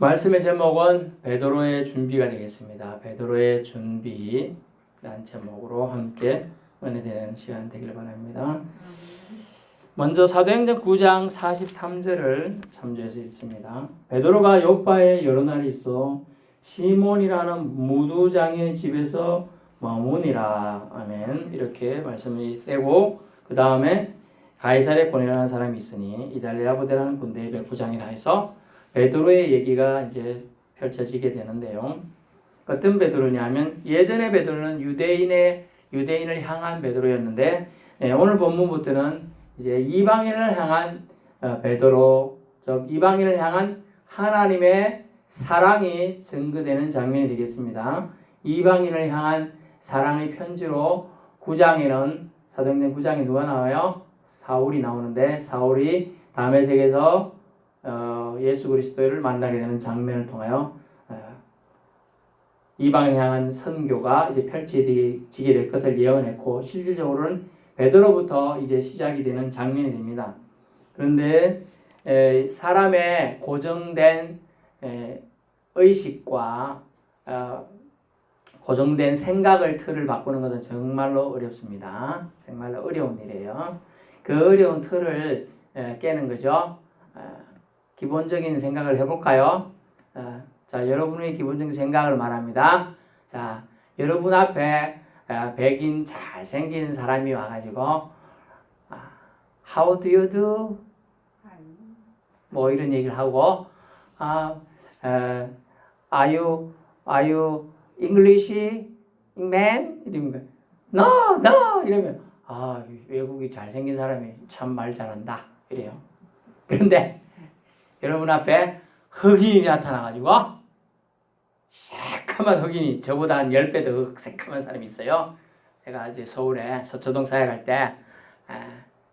말씀의 제목은 베드로의 준비가 되겠습니다. 베드로의 준비라는 제목으로 함께 은혜되는 시간 되기를 바랍니다. 먼저 사도행전 9장 43절을 참조해서 읽습니다. 베드로가 요파에 여러 날이 있어 시몬이라는 무두장의 집에서 머무니라. 아멘. 이렇게 말씀이 되고, 그 다음에 가이사랴 고넬이라는 사람이 있으니 이달리아 부대라는 군대의 백부장이라 해서 베드로의 얘기가 이제 펼쳐지게 되는데요. 어떤 베드로냐면 예전의 베드로는 유대인을 향한 베드로였는데, 오늘 본문부터는 이제 이방인을 향한 베드로, 즉 이방인을 향한 하나님의 사랑이 증거되는 장면이 되겠습니다. 이방인을 향한 사랑의 편지로 9장에는 사도행전 9장에 누가 나와요? 사울이 나오는데, 사울이 다메섹에서 예수 그리스도를 만나게 되는 장면을 통하여 이방을 향한 선교가 이제 펼쳐지게 될 것을 예언했고, 실질적으로는 베드로부터 이제 시작이 되는 장면이 됩니다. 그런데 사람의 고정된 의식과 고정된 생각을 틀을 바꾸는 것은 정말로 어렵습니다. 정말로 어려운 일이에요. 그 어려운 틀을 깨는 거죠. 기본적인 생각을 해볼까요? 자, 여러분의 기본적인 생각을 말합니다. 자, 여러분 앞에 백인 잘생긴 사람이 와가지고 How do you do? 뭐 이런 얘기를 하고 Are you English man? 이러면 No! 이러면 외국이 잘생긴 사람이 참 말 잘한다 이래요. 그런데 여러분 앞에 흑인이 나타나가지고 새카만 흑인이, 저보다 한 10배 더 새카만 사람이 있어요. 제가 이제 서울에 서초동 사회 갈 때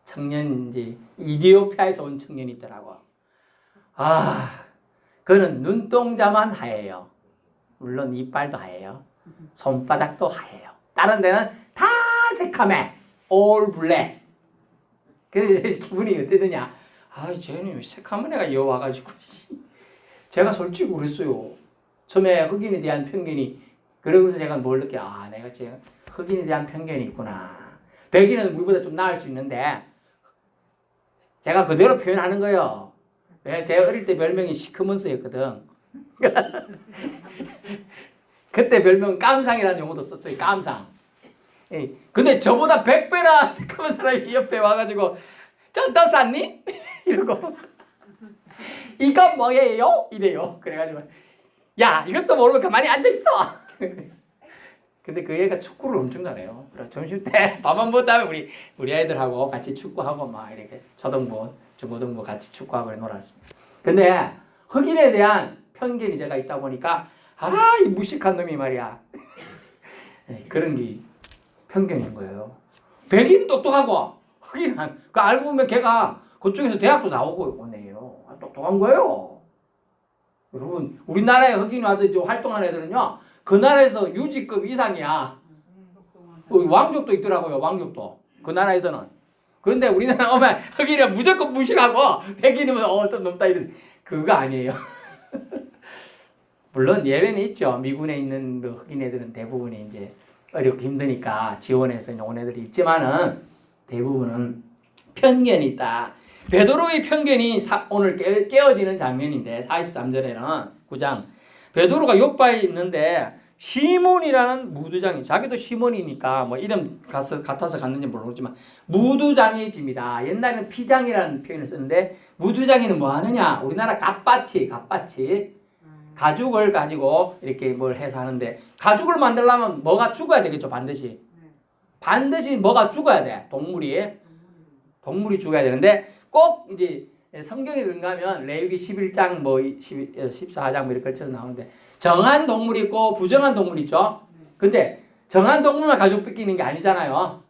청년인지 이디오피아에서 온 청년이 있더라고. 그는 눈동자만 하얘요. 물론 이빨도 하얘요. 손바닥도 하얘요. 다른 데는 다 새카매. all black. 그래서 기분이 어땠느냐? 쟤는 새카만 애가 여기 와가지고 제가 솔직히 그랬어요. 처음에 흑인에 대한 편견이, 그러고서 제가 뭘 느껴? 내가 지금 흑인에 대한 편견이 있구나. 백인은 우리보다 좀 나을 수 있는데 제가 그대로 표현하는 거예요. 왜? 제가 어릴 때 별명이 시커먼스였거든. 그때 별명은 깜상이라는 용어도 썼어요. 깜상. 근데 저보다 100배나 새까만 사람이 옆에 와가지고 쩐떠 쌌니? 이러고 이건 뭐예요? 이래요. 그래가지고 야, 이것도 모르면 가만히 앉아있어. 근데 그 애가 축구를 엄청 잘해요. 점심 때 밥 안 먹은 다음에 우리 애들하고 같이 축구하고 막 이렇게 초등부, 중고등부 같이 축구하고 놀았습니다. 근데 흑인에 대한 편견이 제가 있다 보니까 이 무식한 놈이 말이야. 그런 게 편견인 거예요. 백인은 똑똑하고 흑인은 그 알고 보면 걔가 그쪽에서 대학도 나오고 오네요. 똑똑한 거예요. 여러분, 우리나라에 흑인이 와서 이제 활동하는 애들은요, 그 나라에서 유지급 이상이야. 왕족도 있더라고요. 왕족도 그 나라에서는. 그런데 우리나라 오면 흑인은 무조건 무식하고 백인이면 좀 높다 이런, 그거 아니에요. 물론 예외는 있죠. 미군에 있는 흑인 애들은 대부분이 이제 어렵고 힘드니까 지원해서 온 애들이 있지만은 대부분은 편견이 있다. 베드로의 편견이 오늘 깨어지는 장면인데, 43절에는 9장 베드로가 요파에 있는데 시몬이라는 무두장이, 자기도 시몬이니까 뭐 이름 같아서 갔는지 모르겠지만 무두장의 집이다. 옛날에는 피장이라는 표현을 썼는데 무두장이는 뭐 하느냐? 우리나라 갓바치 가죽을 가지고 이렇게 뭘 해서 하는데, 가죽을 만들려면 뭐가 죽어야 되겠죠. 반드시 뭐가 죽어야 돼. 동물이 죽어야 되는데, 꼭 이제 성경에 그런가하면 레위기 11장 14장 이렇게 걸쳐서 나오는데, 정한 동물이 있고 부정한 동물이 있죠. 근데 정한 동물만 가지고 뺏기는 게 아니잖아요.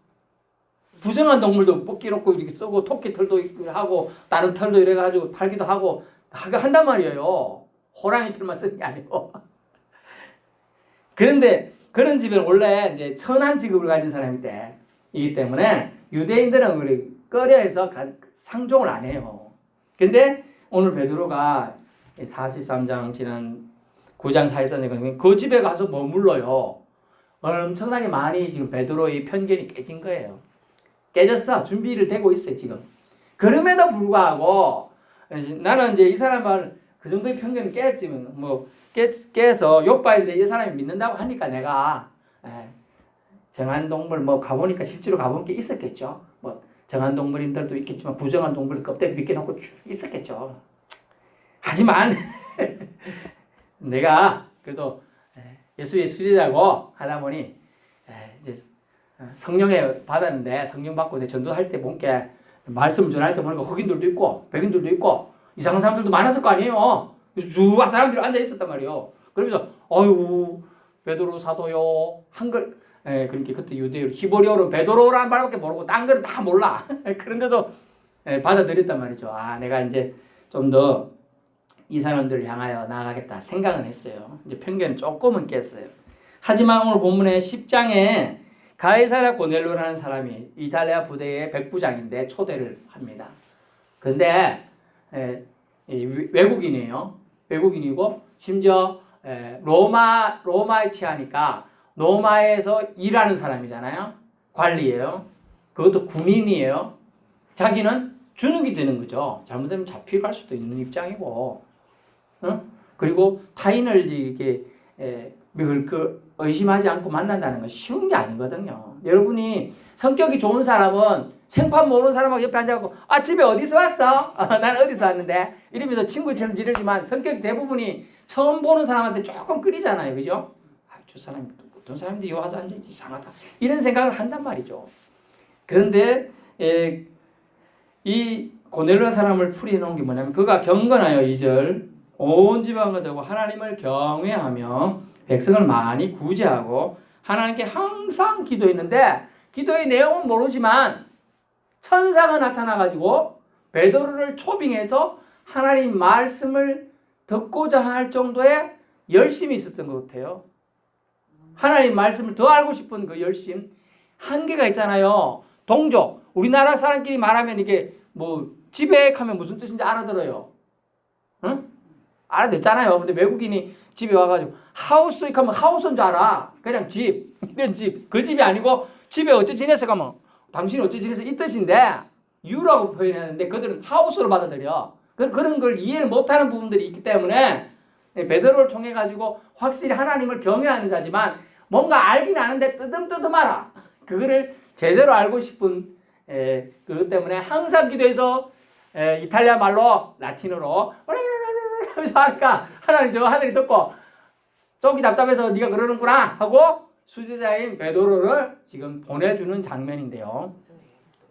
부정한 동물도 뽑기놓고 이렇게 쓰고 토끼 털도 하고 다른 털도 이래가지고 팔기도 하고 한단 말이에요. 호랑이 털만 쓰는 게 아니고. 그런데 그런 집에는 원래 이제 천한 직업을 가진 사람이기 때문에 유대인들은 우리 꺼려해서 상종을 안 해요. 근데 오늘 베드로가 43장 지난 9장 44장 그 집에 가서 머물러요. 엄청나게 많이 지금 베드로의 편견이 깨진 거예요. 깨졌어. 준비를 되고 있어요 지금. 그럼에도 불구하고 나는 이제 이 사람을 그 정도의 편견이 깼지만 뭐 깨서 욕바인데 이 사람이 믿는다고 하니까 내가 정한동물 뭐 가보니까 실제로 가본 게 있었겠죠. 뭐 정한 동물인들도 있겠지만 부정한 동물 껍데기 믿게 놓고 쭉 있었겠죠. 하지만 내가 그래도 예수의 수제자고 하다 보니 이제 성령에 받았는데 성령 받고 이제 전도할 때 본게 말씀 전할 때 보니까 흑인들도 있고 백인들도 있고 이상한 사람들도 많았을 거 아니에요. 쭉 사람들이 앉아 있었단 말이에요. 그러면서 어유 베드로 사도요 한글 그러니까 그때 유대어 히브리어로 베드로라는 말밖에 모르고 딴 거는 다 몰라. 그런데도 받아들였단 말이죠. 아 내가 이제 좀 더 이 사람들을 향하여 나아가겠다 생각은 했어요. 이제 편견 조금은 깼어요. 하지만 오늘 본문의 10장에 가이사랴 고넬료라는 사람이 이탈리아 부대의 백부장인데 초대를 합니다. 근데 외국인이에요. 외국인이고 심지어 로마에 취하니까 로마에서 일하는 사람이잖아요. 관리예요. 그것도 군인이에요. 자기는 주눅이 드는 거죠. 잘못되면 잡혀갈 수도 있는 입장이고, 그리고 타인을 이렇게 의심하지 않고 만난다는 건 쉬운 게 아니거든요. 여러분이 성격이 좋은 사람은 생판 모르는 사람하고 옆에 앉아갖고 집에 어디서 왔어? 난 어디서 왔는데 이러면서 친구처럼 지르지만 성격이 대부분이 처음 보는 사람한테 조금 끓이잖아요. 그죠? 저 사람이 어떤 사람인데 여기 와서 앉아 이상하다 이런 생각을 한단 말이죠. 그런데 이 고넬료 사람을 풀이해 놓은 게 뭐냐면 그가 경건하여 2절 온 지방을 들고 하나님을 경외하며 백성을 많이 구제하고 하나님께 항상 기도했는데 기도의 내용은 모르지만 천사가 나타나가지고 베드로를 초빙해서 하나님 말씀을 듣고자 할 정도의 열심이 있었던 것 같아요. 하나님 말씀을 더 알고 싶은 그 열심. 한계가 있잖아요. 동족. 우리나라 사람끼리 말하면 이게 뭐 지배하면 무슨 뜻인지 알아들어요. 응? 알아듣잖아요. 근데 외국인이 집에 와가지고 하우스 하면 하우스인 줄 알아. 그냥 집. 이런 집. 그 집이 아니고 집에 어째 지냈어 가면 당신이 어째 지내서 이 뜻인데 유라고 표현했는데 그들은 하우스로 받아들여. 그런 걸 이해를 못하는 부분들이 있기 때문에 베드로를 통해 가지고 확실히 하나님을 경외하는 자지만 뭔가 알긴 아는데 뜨듬뜨듬하라. 그거를 제대로 알고 싶은 그것 때문에 항상 기도해서 이탈리아 말로 라틴어로 하면서 하니까 하나님 저 하늘이 듣고 속이 답답해서 네가 그러는구나 하고 수제자인 베드로를 지금 보내주는 장면인데요.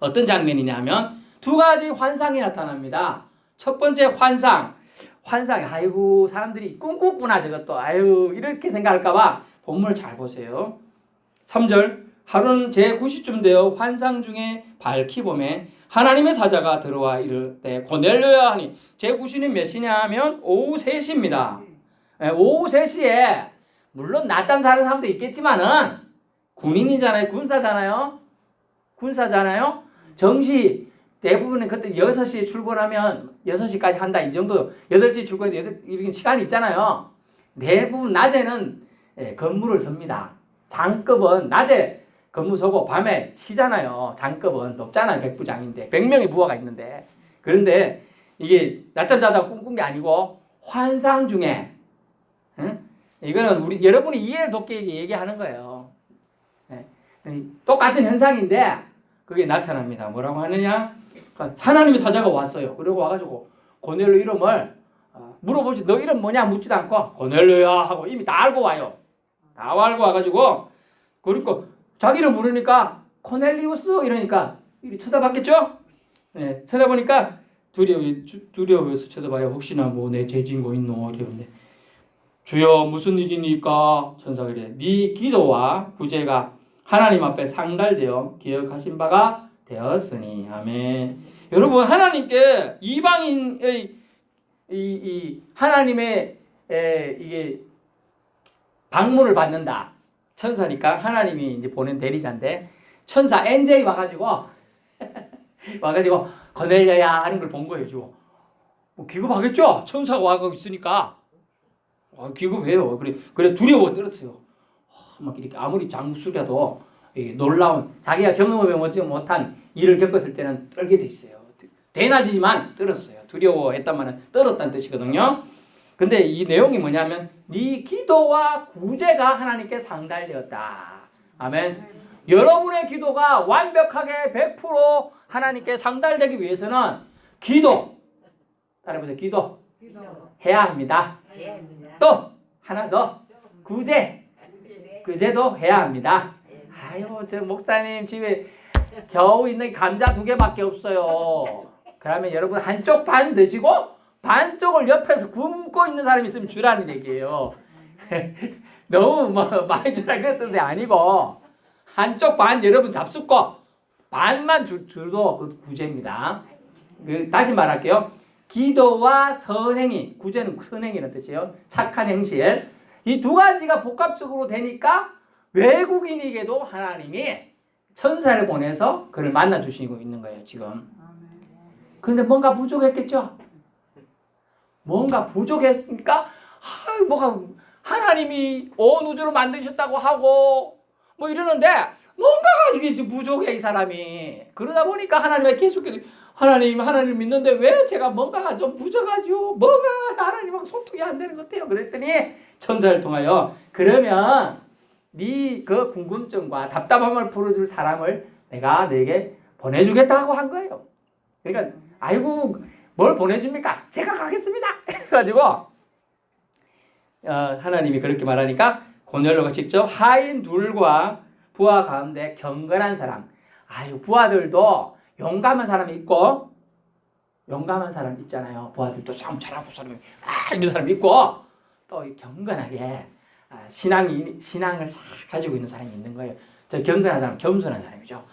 어떤 장면이냐면 두 가지 환상이 나타납니다. 첫 번째 환상이 아이고 사람들이 꿈꾸구나 저것도 아유 이렇게 생각할까봐 본문을 잘 보세요. 3절 하루는 제9시쯤 되어 환상 중에 밝히 보매 하나님의 사자가 들어와 이르되 고넬료야 하니 제9시는 몇 시냐 하면 오후 3시입니다. 오후 3시에 물론 낮잠 자는 사람도 있겠지만은 군인이잖아요. 군사잖아요. 정시 대부분은 그때 6시에 출근하면 6시까지 한다 이 정도 8시에 출근해도 이런 시간이 있잖아요. 대부분 낮에는 근무를 섭니다. 장급은 낮에 근무 서고 밤에 쉬잖아요. 장급은 높잖아요. 백부장인데 100명의 부하가 있는데 그런데 이게 낮잠 자다가 꿈꾼 게 아니고 환상 중에 이거는 여러분이 이해를 돕게 얘기하는 거예요. 똑같은 현상인데 그게 나타납니다. 뭐라고 하느냐? 하나님의 사자가 왔어요. 그리고 와가지고 고넬료 이름을 물어보지 너 이름 뭐냐 묻지도 않고 고넬료야 하고 이미 다 알고 와요. 다 알고 와가지고 그리고 자기를 물으니까 코넬리우스 이러니까 이리 쳐다봤겠죠? 쳐다보니까 두려워서 쳐다봐요. 혹시나 뭐 내 죄진 거 있노 이러는데 주여 무슨 일이니까 천사가 그래 네 기도와 구제가 하나님 앞에 상달되어 기억하신 바가 되었으니 아멘. 여러분 하나님께 이방인의 이 하나님의 이게 방문을 받는다. 천사니까 하나님이 이제 보낸 대리자인데 천사 엔젤이 와가지고 고넬료야 하는 걸 본 거예요. 주고 뭐 기겁하겠죠. 천사가 와가고 있으니까 기겁해요. 그래 두려워 떨었어요. 막 이렇게 아무리 장수라도 놀라운 자기가 경험해 보지 못한 일을 겪었을 때는 떨게 돼 있어요. 대낮이지만 떨었어요. 두려워했다마는 떨었다는 뜻이거든요. 근데 이 내용이 뭐냐면 네 기도와 구제가 하나님께 상달되었다. 아멘. 여러분의 기도가 완벽하게 100% 하나님께 상달되기 위해서는 기도, 따라해보세요. 기도 해야 합니다. 또 하나 더 구제도 해야 합니다. 아유, 저 목사님 집에 겨우 있는 감자 2개밖에 없어요. 그러면 여러분 한쪽 반 드시고 반쪽을 옆에서 굶고 있는 사람이 있으면 주라는 얘기예요. 너무 많이 주라 그런 뜻이 아니고 한쪽 반 여러분 잡숫고 반만 주도 그 구제입니다. 다시 말할게요. 기도와 선행이, 구제는 선행이라는 뜻이에요. 착한 행실. 이 두 가지가 복합적으로 되니까 외국인에게도 하나님이 천사를 보내서 그를 만나 주시고 있는 거예요, 지금. 근데 뭔가 부족했겠죠? 뭔가 부족했으니까, 뭐가, 하나님이 온 우주를 만드셨다고 하고, 뭐 이러는데, 뭔가가 이게 좀 부족해, 이 사람이. 그러다 보니까 하나님이 계속, 하나님 믿는데 왜 제가 뭔가가 좀 부족하죠? 뭐가 하나님하고 소통이 안 되는 것 같아요. 그랬더니 천사를 통하여 그러면 네 그 궁금증과 답답함을 풀어줄 사람을 내가 내게 보내주겠다고 한 거예요. 그러니까 아이고 뭘 보내줍니까? 제가 가겠습니다. 해가지고 하나님이 그렇게 말하니까 고넬료가 직접 하인 둘과 부하 가운데 경건한 사람. 아유 부하들도 용감한 사람이 있고 용감한 사람 있잖아요. 부하들도 참 잘하고 사람이 이런 사람이 있고 또 경건하게 신앙을 가지고 있는 사람이 있는 거예요. 저 경건한 사람, 겸손한 사람이죠.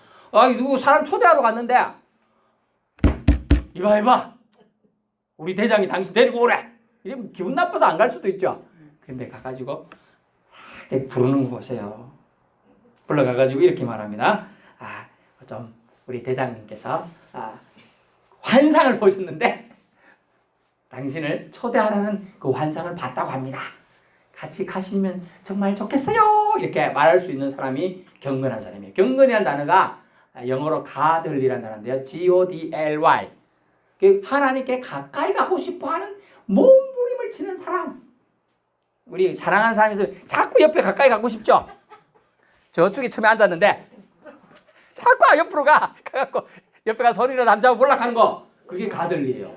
누구 사람 초대하러 갔는데 이봐 우리 대장이 당신 데리고 오래. 이러면 기분 나빠서 안 갈 수도 있죠. 근데 가가지고 부르는 거 보세요. 불러가가지고 이렇게 말합니다. 좀 우리 대장님께서 환상을 보셨는데 당신을 초대하라는 그 환상을 봤다고 합니다. 같이 가시면 정말 좋겠어요. 이렇게 말할 수 있는 사람이 경건한 사람이에요. 경건이라는 단어가 영어로 godly라는 단어인데요. Godly. 하나님께 가까이 가고 싶어하는 몸부림을 치는 사람. 우리 사랑하는 사람이 있으면 자꾸 옆에 가까이 가고 싶죠. 저쪽에 처음에 앉았는데 자꾸 옆으로 가갖고 옆에 가 소리를 남자고 올라가는 거 그게 가들리예요.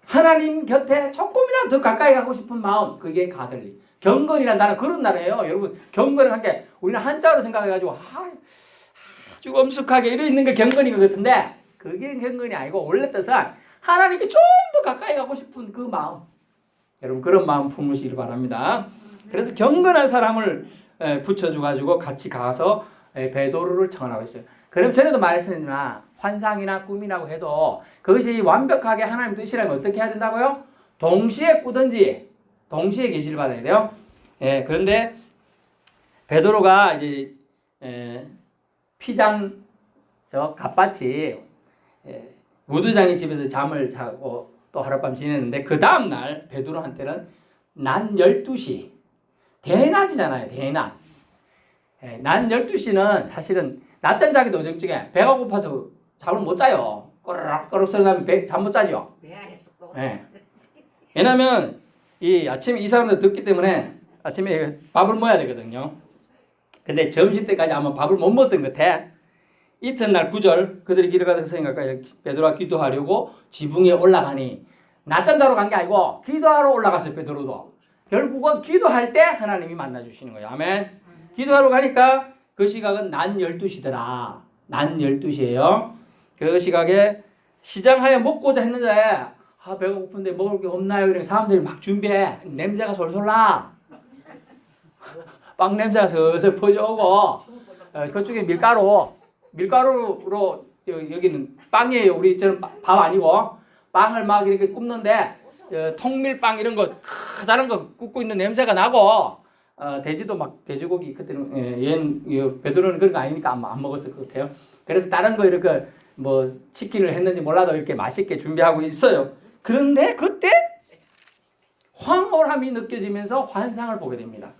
하나님 곁에 조금이라도 더 가까이 가고 싶은 마음 그게 가들리. 경건이란 단어 그런 단어예요. 여러분 경건이란 게 우리는 한자로 생각해가지고 아주 엄숙하게 이래 있는 게 경건인 것 같은데 그게 경건이 아니고 원래 뜻은 하나님께 좀 더 가까이 가고 싶은 그 마음. 여러분 그런 마음 품으시길 바랍니다. 그래서 경건한 사람을 붙여줘가지고 같이 가서 베드로를 청하라고 했어요. 그럼 전에도 말했으나 환상이나 꿈이라고 해도 그것이 완벽하게 하나님 뜻이라면 어떻게 해야 된다고요? 동시에 꾸든지 동시에 계시를 받아야 돼요. 그런데 베드로가 이제 피장 저 갓밭이 무두장이 집에서 잠을 자고 또 하룻밤 지냈는데 그 다음날 베드로한테는 낮 12시 대낮이잖아요. 대낮. 낮 12시는 사실은 낮잠 자기도 어정쩡해. 배가 고파서 잠을 못 자요. 꼬르륵 소리 나면 잠 못 자죠. 왜냐면 아침에 이 사람들 듣기 때문에 아침에 밥을 먹어야 되거든요. 근데 점심때까지 아마 밥을 못 먹었던 것 같아. 이튿날 9절 그들이 길을 가다가 생각하여 베드로가 기도하려고 지붕에 올라가니 낮잠 자러 간 게 아니고 기도하러 올라갔어요. 베드로도. 결국은 기도할 때 하나님이 만나주시는 거예요. 아멘. 기도하러 가니까 그 시각은 낮 12시더라. 낮 12시예요. 그 시각에 시장하에 먹고자 했는데 배가 고픈데 먹을 게 없나요? 이렇게 사람들이 막 준비해. 냄새가 솔솔 나. 빵 냄새가 슬슬 퍼져오고 그쪽에 밀가루로 여기는 빵이에요. 우리 저는 밥 아니고 빵을 막 이렇게 굽는데 통밀빵 이런 거 크다란 거 굽고 있는 냄새가 나고 돼지도 막 돼지고기 그때는 베드로는 그런 거 아니니까 안 먹었을 것 같아요. 그래서 다른 거 이렇게 뭐 치킨을 했는지 몰라도 이렇게 맛있게 준비하고 있어요. 그런데 그때 황홀함이 느껴지면서 환상을 보게 됩니다.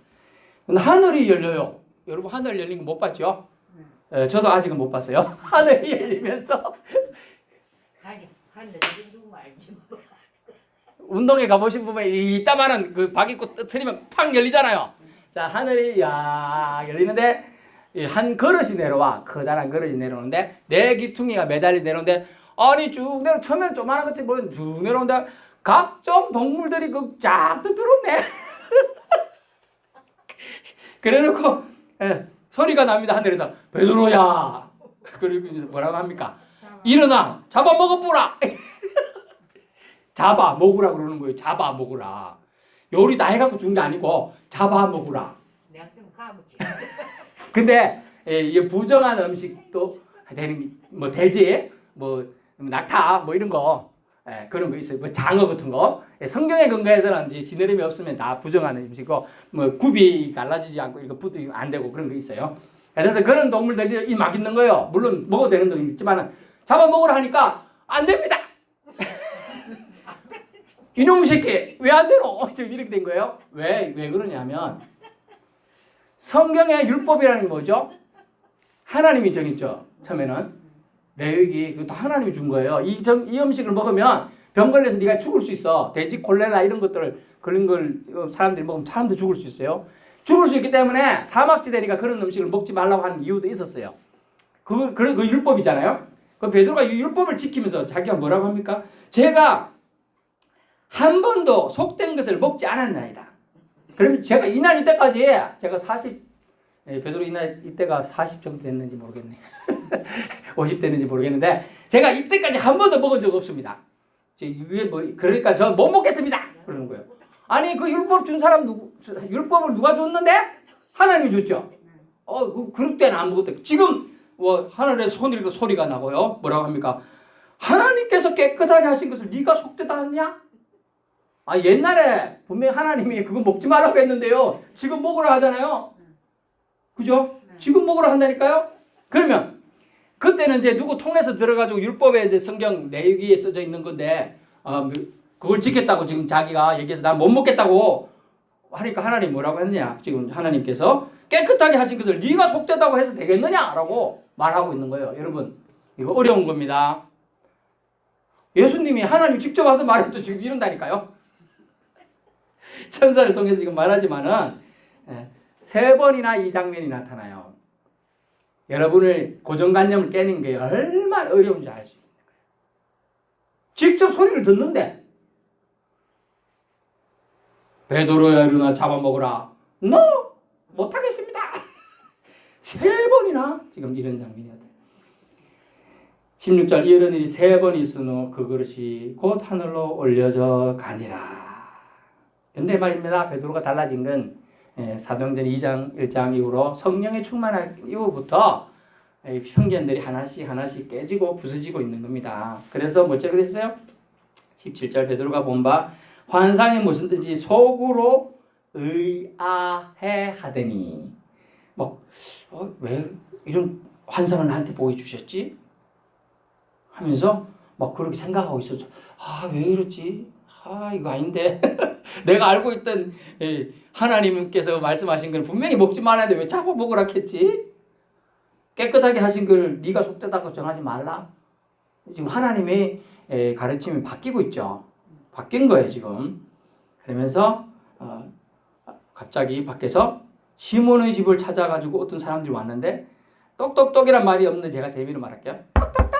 하늘이 열려요. 여러분 하늘 열린 거 못 봤죠? 저도 아직은 못 봤어요. 하늘이 열리면서 하늘이 누구 알지 뭐. 운동에 가보신 분은 이따만한 그 박 입고 터뜨리면 팍 열리잖아요. 자, 하늘이 야 열리는데 한 그릇이 내려와. 커다란 그릇이 내려오는데 네 귀퉁이가 매달리 내려오는데 아니 쭉 내려 처음엔 조그마한 것이 쭉 내려오는데 각종 동물들이 쫙 들어오네. 그래놓고 소리가 납니다. 하늘에서 베드로야. 그리고 뭐라고 합니까? 일어나 잡아먹어보라. 잡아먹으라 그러는 거예요. 잡아먹으라. 요리 다 해갖고 준 게 아니고 잡아먹으라. 내가 좀 가보지. 근데 이 부정한 음식도 되는 뭐 돼지, 뭐 낙타, 뭐 이런 거 그런 거 있어요. 뭐 장어 같은 거. 성경에 근거해서는 이제 지느러미 없으면 다 부정한 음식이고 뭐 굽이 갈라지지 않고 이거 붙도 안 되고 그런 거 있어요. 그래서 그런 동물들이 막 있는 거예요. 물론 먹어도 되는 동물 있지만은 잡아먹으라 하니까 안 됩니다. 이놈 새끼 왜 안 되노? 지금 이렇게 된 거예요. 왜 그러냐면 성경의 율법이라는 게 뭐죠? 하나님이 정했죠. 처음에는 레위기 그것도 하나님이 준 거예요. 이 음식을 먹으면 병 걸려서 네가 죽을 수 있어. 돼지 콜레라 이런 것들을 그런 걸 사람들이 먹으면 사람도 죽을 수 있어요. 죽을 수 있기 때문에 사막지대니까 그런 음식을 먹지 말라고 하는 이유도 있었어요. 그 율법이잖아요. 그 베드로가 이 율법을 지키면서 자기가 뭐라고 합니까? 제가 한 번도 속된 것을 먹지 않았나이다. 그러면 제가 이날 이때까지 제가 40 베드로 이때가 40 정도 됐는지 모르겠네. 50 됐는지 모르겠는데 제가 이때까지 한 번도 먹은 적 없습니다. 이게 뭐 그러니까 저 못 먹겠습니다. 그러는 거예요. 아니 그 율법 준 사람 율법을 누가 줬는데? 하나님이 줬죠. 그럴 때는 안 먹었대. 지금 뭐 하늘에서 소리가 나고요. 뭐라고 합니까? 하나님께서 깨끗하게 하신 것을 네가 속되다 하냐? 옛날에 분명히 하나님이 그거 먹지 말라고 했는데요. 지금 먹으라 하잖아요. 그죠? 지금 먹으라 한다니까요. 그러면 그때는 이제 누구 통해서 들어가지고 율법에 이제 성경 레위기에 써져 있는 건데 그걸 지켰다고 지금 자기가 얘기해서 난 못 먹겠다고 하니까 하나님 뭐라고 했느냐? 지금 하나님께서 깨끗하게 하신 것을 네가 속되다고 해서 되겠느냐라고 말하고 있는 거예요. 여러분 이거 어려운 겁니다. 예수님이 하나님 직접 와서 말해도 지금 이런다니까요. 천사를 통해서 지금 말하지만은 3번이나 이 장면이 나타나요. 여러분을 고정관념을 깨는 게 얼마나 어려운지 알 수 있는 거예요. 직접 소리를 듣는데 베드로야 일어나 잡아먹으라. No! 못하겠습니다. 3번이나 지금 이런 장면이 나타나요. 16절 이런 일이 3번 있은 후 그 그릇이 곧 하늘로 올려져 가니라. 근데 말입니다. 베드로가 달라진 건 사도행전 2장 1장 이후로 성령의 충만한 이후부터 편견들이 하나씩 깨지고 부서지고 있는 겁니다. 그래서 뭐죠 그랬어요? 17절 베드로가 본 바 환상이 무엇이든지 속으로 의아해 하더니 왜 이런 환상을 나한테 보여주셨지? 하면서 막 그렇게 생각하고 있었죠. 왜 이러지? 이거 아닌데. 내가 알고 있던 하나님께서 말씀하신 걸 분명히 먹지 말아야 돼. 왜 자꾸 먹으라 했지? 깨끗하게 하신 걸 네가 속되다고 정하지 말라. 지금 하나님의 가르침이 바뀌고 있죠. 바뀐 거예요 지금. 그러면서 갑자기 밖에서 시몬의 집을 찾아가지고 어떤 사람들이 왔는데 똑똑똑이란 말이 없는데 제가 재미로 말할게요. 똑똑똑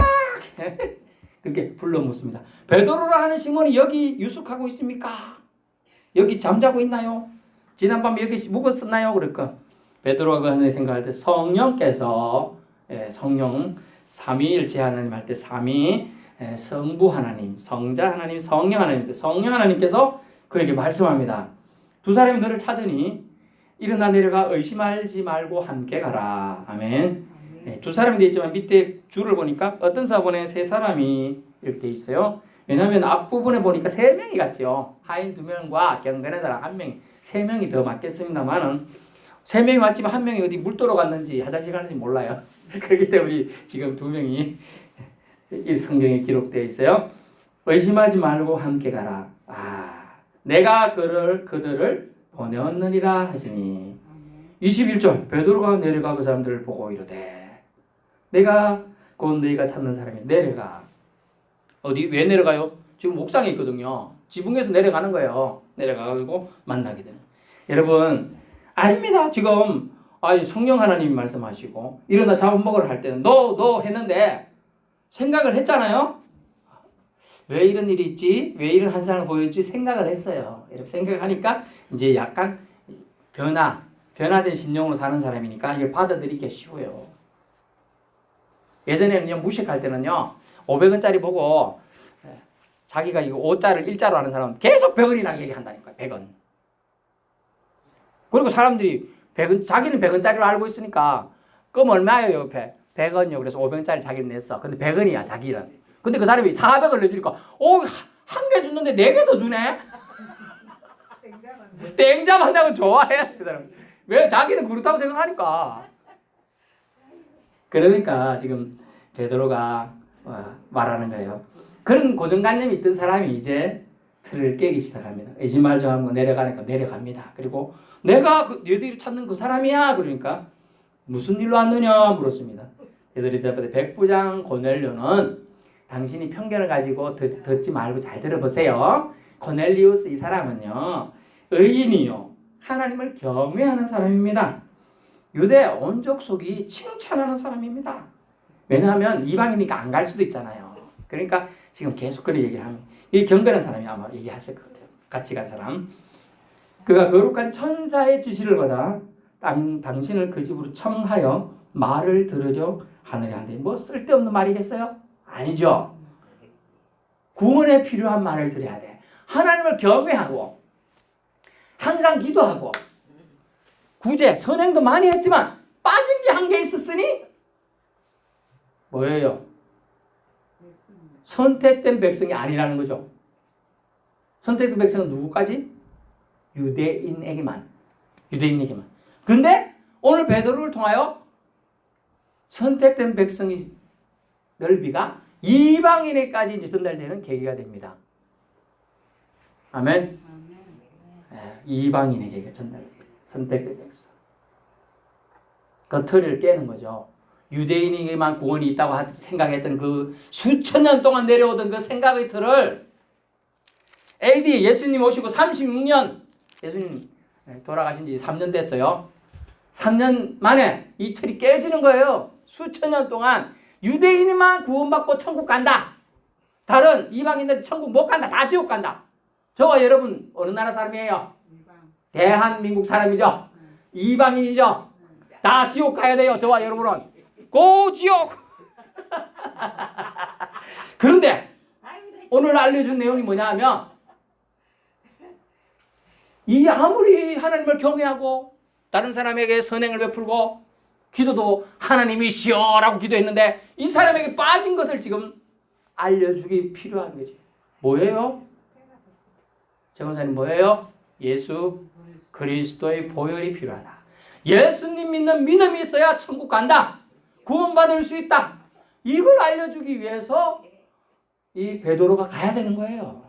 그렇게 불러 묻습니다. 베드로라 하는 시몬이 여기 유숙하고 있습니까? 여기 잠자고 있나요? 지난밤에 여기 묵었었나요? 그럴까? 베드로가 그 생각할 때 성령께서 성령 삼위일체 하나님 할 때 삼위 성부 하나님, 성자 하나님, 성령 하나님 성령 하나님께서 그에게 말씀합니다. 두 사람이 너를 찾으니 일어나 내려가 의심하지 말고 함께 가라. 아멘. 두 사람이 되어 있지만 밑에 줄을 보니까 어떤 사본에 3사람이 이렇게 돼 있어요. 왜냐하면 앞부분에 보니까 3명이 같죠. 하인 2명과 경건의 사람 1명, 3명이 더 맞겠습니다만은 3명이 왔지만 1명이 어디 물도로 갔는지 화장실 갔는지 몰라요. 그렇기 때문에 지금 2명이 이 성경에 기록되어 있어요. 의심하지 말고 함께 가라. 내가 그들을 보내었느니라 하시니. 21절 베드로가 내려가 그 사람들을 보고 이르되 내가 곧 너희가 찾는 사람이 내려가. 어디 왜 내려가요? 지금 옥상에 있거든요. 지붕에서 내려가는 거예요. 내려가가지고 만나게 되는. 여러분 아닙니다. 지금 성령 하나님이 말씀하시고 일어나 잡아먹으라 할 때는 너 했는데 생각을 했잖아요. 왜 이런 일이 있지? 왜 이런 한 사람을 보였지? 생각을 했어요. 이렇게 생각하니까 이제 약간 변화된 심령으로 사는 사람이니까 이걸 받아들이기가 쉬워요. 예전에는요, 무식할 때는요, 500원짜리 보고 자기가 이거 5자를 1자로 하는 사람은 계속 100원이라고 얘기한다니까요. 100원. 그리고 사람들이 100원, 자기는 100원짜리로 알고 있으니까 그럼 얼마예요, 옆에? 100원이요. 그래서 500원짜리 자기는 냈어. 근데 100원이야, 자기는. 근데 그 사람이 400을 내주니까 한 개 줬는데 4개 더 주네? 땡잡한다고 좋아해, 그 사람. 왜? 자기는 그렇다고 생각하니까. 그러니까 지금 베드로가 말하는 거예요. 그런 고정관념이 있던 사람이 이제 틀을 깨기 시작합니다. 의심말 좀 하고 내려가니까 내려갑니다. 그리고 내가 너희들이 찾는 그 사람이야. 그러니까 무슨 일로 왔느냐 물었습니다. 베드로이 대답하되 백부장 고넬료는 당신이 편견을 가지고 듣지 말고 잘 들어보세요. 고넬리우스 이 사람은요, 의인이요, 하나님을 경외하는 사람입니다. 유대 온 족속이 칭찬하는 사람입니다. 왜냐하면 이방이니까 안 갈 수도 있잖아요. 그러니까 지금 계속 그런 얘기를 하면 이 경건한 사람이 아마 얘기했을 것 같아요. 같이 간 사람. 그가 거룩한 천사의 지시를 받아 당신을 그 집으로 청하여 말을 들으려 하느냐 한데 뭐 쓸데없는 말이겠어요? 아니죠. 구원에 필요한 말을 드려야 돼. 하나님을 경외하고 항상 기도하고 구제, 선행도 많이 했지만 빠진 게 한 개 있었으니 뭐예요? 선택된 백성이 아니라는 거죠. 선택된 백성은 누구까지? 유대인에게만. 근데 오늘 베드로를 통하여 선택된 백성이 넓이가 이방인에까지 이제 전달되는 계기가 됩니다. 아멘. 네, 이방인에게 전달돼요. 선택된 백성. 그 틀을 깨는 거죠. 유대인에게만 구원이 있다고 생각했던 그 수천 년 동안 내려오던 그 생각의 틀을 AD 예수님 오시고 36년, 예수님 돌아가신 지 3년 됐어요. 3년 만에 이 틀이 깨지는 거예요. 수천 년 동안 유대인만 구원받고 천국 간다. 다른 이방인들은 천국 못 간다. 다 지옥 간다. 저와 여러분 어느 나라 사람이에요? 대한민국 사람이죠. 이방인이죠. 다 지옥 가야 돼요. 저와 여러분은. 고 지옥. 그런데 오늘 알려준 내용이 뭐냐 하면 이 아무리 하나님을 경외하고 다른 사람에게 선행을 베풀고 기도도 하나님이시여라고 기도했는데 이 사람에게 빠진 것을 지금 알려주기 필요한 거지. 뭐예요? 정원사님 뭐예요? 예수 그리스도의 보혈이 필요하다. 예수님 믿는 믿음이 있어야 천국 간다. 구원받을 수 있다. 이걸 알려주기 위해서 이 베드로가 가야 되는 거예요.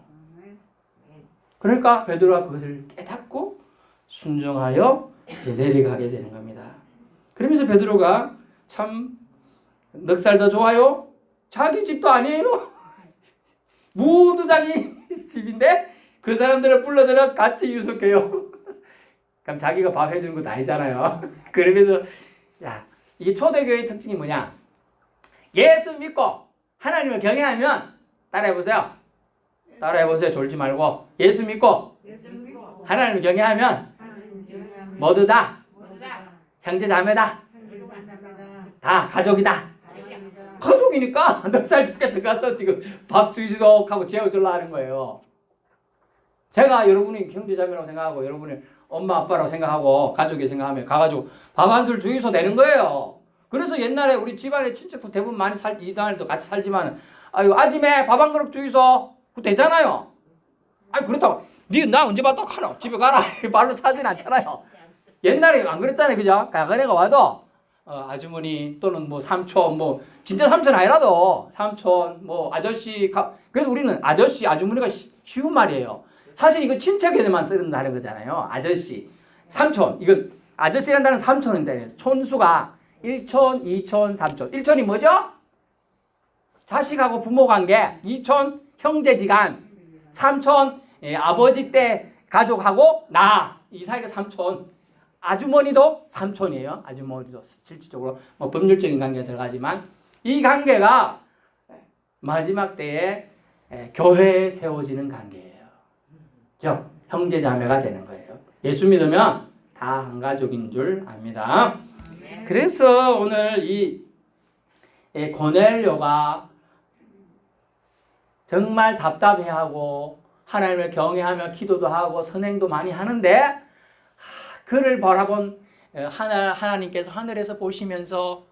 그러니까 베드로가 그것을 깨닫고 순종하여 이제 내려가게 되는 겁니다. 그러면서 베드로가 참 넉살 더 좋아요? 자기 집도 아니에요. 무두장이 집인데 그 사람들을 불러들여 같이 유숙해요. 그럼 자기가 밥 해주는 것도 아니잖아요. 그러면서 야, 이게 초대교회의 특징이 뭐냐? 예수 믿고 하나님을 경외하면 따라해보세요. 따라해보세요. 졸지 말고 예수 믿고 하나님을 경외하면 모두 다 형제 자매다. 다 가족이다. 가족이니까 넉살 좋게 들어가서 지금 밥 주시속 하고 재워주려 하는 거예요. 제가 여러분이 형제 자매라고 생각하고 여러분이 엄마 아빠라고 생각하고 가족이 생각하면 가가지고 밥 한 술 주기소 되는 거예요. 그래서 옛날에 우리 집안에 친척도 대부분 많이 이단에도 같이 살지만 아유 아침에 밥 한 그릇 주기소 그거 되잖아요. 아니 그렇다고 니 나 언제 봤다 하나 집에 가라 말로 차진 않잖아요. 옛날에 안 그랬잖아요. 그죠? 가거래가 와도 아주머니 또는 뭐 삼촌 뭐 진짜 삼촌 아니라도 삼촌 뭐 아저씨 그래서 우리는 아저씨 아주머니가 쉬운 말이에요. 사실 이거 친척에만 쓰는 거잖아요. 아저씨 삼촌 이건 아저씨라는 단어는 삼촌인데 촌수가 1촌 2촌 3촌 1촌이 뭐죠? 자식하고 부모 관계 2촌 형제지간 3촌 아버지 때 가족하고 나 이 사이가 3촌 아주머니도 삼촌이에요. 아주머니도 실질적으로 뭐 법률적인 관계가 들어가지만 이 관계가 마지막 때에 교회에 세워지는 관계예요. 즉 형제 자매가 되는 거예요. 예수 믿으면 다 한 가족인 줄 압니다. 그래서 오늘 이 고넬료가 정말 답답해하고 하나님을 경외하며 기도도 하고 선행도 많이 하는데 그를 바라본 하나님께서 하늘에서 보시면서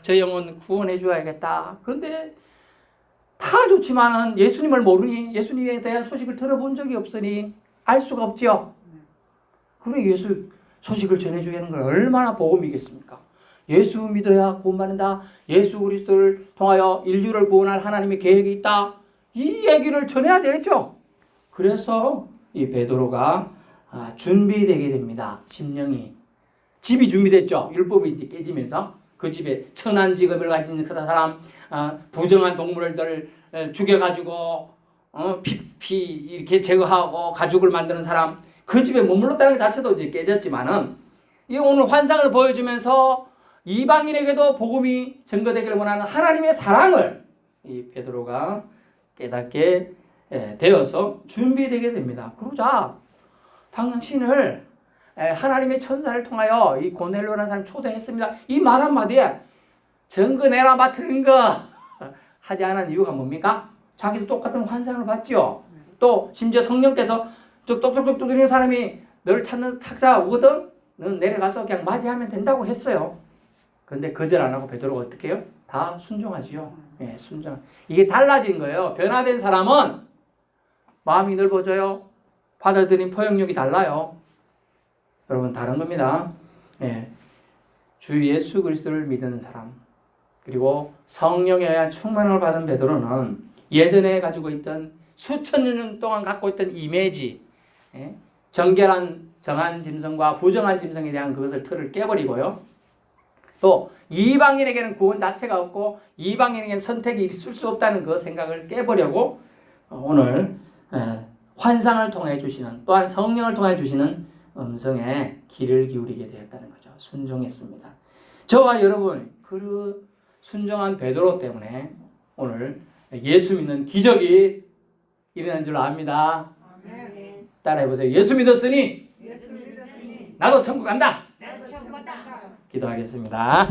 저 영혼 구원해 줘야겠다. 그런데 다 좋지만은 예수님을 모르니 예수님에 대한 소식을 들어본 적이 없으니 알 수가 없지요. 그래 예수 소식을 전해주는 건 얼마나 복음이겠습니까? 예수 믿어야 구원받는다. 예수 그리스도를 통하여 인류를 구원할 하나님의 계획이 있다. 이 얘기를 전해야 되겠죠. 그래서 이 베드로가 준비되게 됩니다. 심령이. 집이 준비됐죠. 율법이 이제 깨지면서 그 집에 천한 직업을 가진 사람, 부정한 동물들을 죽여가지고 피 이렇게 제거하고 가죽을 만드는 사람, 그 집에 머물렀다는 것 자체도 이제 깨졌지만은 이 오늘 환상을 보여주면서 이방인에게도 복음이 전거되기를 원하는 하나님의 사랑을 이 베드로가 깨닫게 되어서 준비되게 됩니다. 그러자 당신을 하나님의 천사를 통하여 이 고넬료라는 사람을 초대했습니다. 이 말 한마디에 증거내라 마 증거 하지 않은 이유가 뭡니까? 자기도 똑같은 환상을 봤죠. 또 심지어 성령께서 저 똑똑똑 두드리는 사람이 너를 찾는 찾자 오거든 너는 내려가서 그냥 맞이하면 된다고 했어요. 그런데 거절 안 하고 베드로가 어떻게 해요? 다 순종하지요. 예, 순종. 이게 달라진 거예요. 변화된 사람은 마음이 넓어져요. 받아들인 포용력이 달라요. 여러분 다른 겁니다. 예, 주 예수 그리스도를 믿는 사람 그리고 성령에 의한 충만을 받은 베드로는 예전에 가지고 있던 수천 년 동안 갖고 있던 이미지, 정결한 정한 짐승과 부정한 짐승에 대한 그것을 틀을 깨버리고요. 또 이방인에게는 구원 자체가 없고 이방인에게는 선택이 있을 수 없다는 그 생각을 깨버리고 오늘 환상을 통해 주시는 또한 성령을 통해 주시는 음성에 귀를 기울이게 되었다는 거죠. 순종했습니다. 저와 여러분 그 순종한 베드로 때문에 오늘 예수 믿는 기적이 일어난 줄 압니다. 따라해보세요. 예수 믿었으니 나도 천국 간다. 기도하겠습니다.